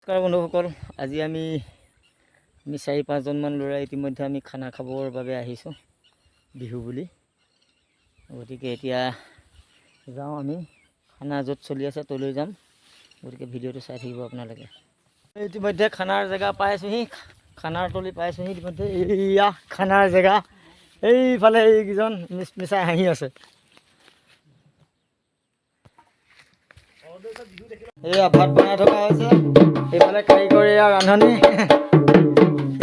নমস্কাৰ বন্ধুসকল, আজি আমি 4-5জনমান ল'ৰা ইতিমধ্যে আমি খানা খাবৰ বাবে আহিছোঁ বিহু বুলি। গতিকে এতিয়া যাওঁ, আমি খানা য'ত চলি আছে তলৈ যাম। গতিকে ভিডিঅ'টো চাই থাকিব আপোনালোকে। ইতিমধ্যে খানাৰ জেগা পাইছোঁহি, খানাৰ তলি পাইছোঁহি ইতিমধ্যে। এয়া খানাৰ জেগা, এইফালে এইকেইজন মিছাই হাঁহি আছে। এয়া ভাত বনাই থকা হৈছে, এইফালে কাৰিকৰী আৰু ৰান্ধনি,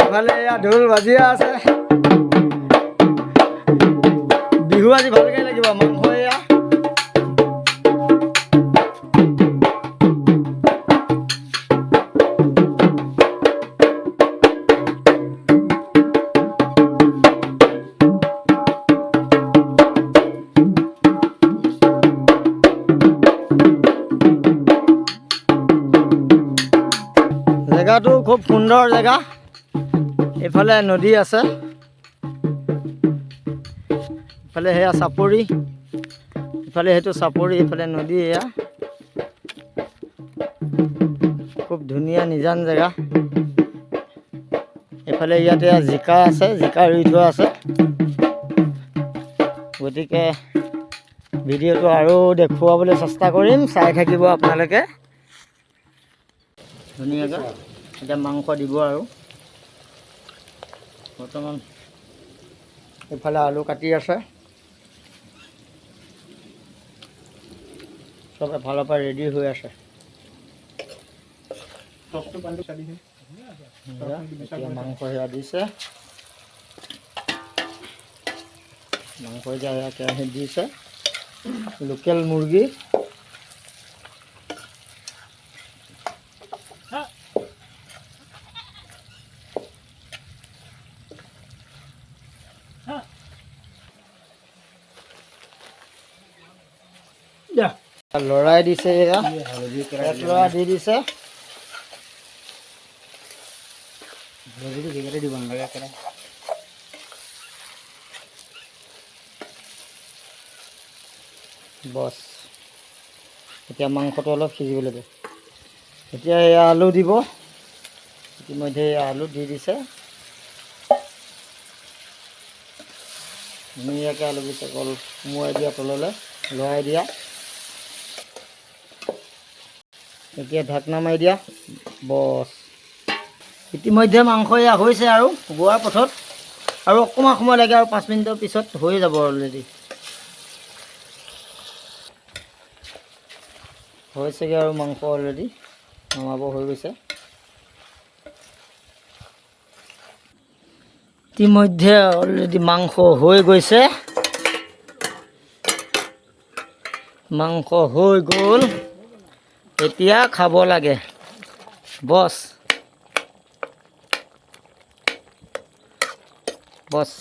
এইফালে এয়া ঢোল বাজিয়া আছে। বিহু আজি ভালকৈ লাগিব। মাংস এয়া জেগাটো খুব সুন্দৰ জেগা। এইফালে নদী আছে, ইফালে সেয়া চাপৰি, ইফালে সেইটো চাপৰি, ইফালে নদী। এয়া খুব ধুনীয়া নিজান জেগা। এইফালে ইয়াত এয়া জিকা আছে, জিকা ৰুই থোৱা আছে। গতিকে ভিডিঅ'টো আৰু দেখুৱাবলৈ চেষ্টা কৰিম, চাই থাকিব আপোনালোকে ধুনীয়াকৈ। এতিয়া মাংস দিব আৰু বৰ্তমান এইফালে আলু কাটি আছে, চব এফালৰ পৰা ৰেডি হৈ আছে। এতিয়া মাংস সেয়া দিছে, মাংস এতিয়া সেয়া কেৰাহীত দিছে। লোকেল মুৰ্গী, লৰাই দিছে, এয়া এক লৰা দি দিছে। বছ, এতিয়া মাংসটো অলপ সিজিব লাগিব। এতিয়া এয়া আলু দিব, ইতিমধ্যে আলু দি দিছে। ধুনীয়াকৈ আলুকেইটা অকল সোমোৱাই দিয়া তললৈ, লৰাই দিয়া। এতিয়া ঢাকনা মাৰি দিয়া। বছ, ইতিমধ্যে মাংস এয়া হৈছে আৰু গোৱাৰ পথত। আৰু অকণমান সময় লাগে, আৰু 5 মিনিটৰ পিছত হৈ যাব অলৰেডি। হৈছেগৈ আৰু মাংস অলৰেডি নমাব হৈ গৈছে। ইতিমধ্যে অলৰেডি মাংস হৈ গৈছে, মাংস হৈ গ'ল। এতিয়া খাব লাগে। বছ বছ,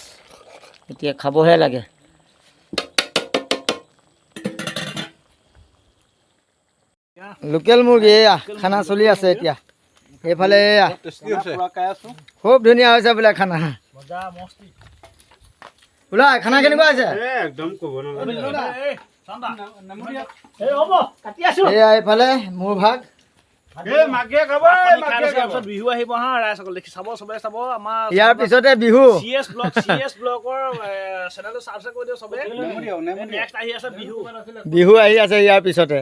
এতিয়া খাবহে লাগে। লোকেল মুৰ্গী এয়া খানা চলি আছে এতিয়া। এইফালে এয়া খুব ধুনীয়া হৈছে বোলে খানা। বোলা খানা কেনেকুৱা হৈছে? এয়া এইফালে মোৰ ভাগ। ইয়াৰ পিছতে বিহু। বিহু আহি আছে ইয়াৰ পিছতে।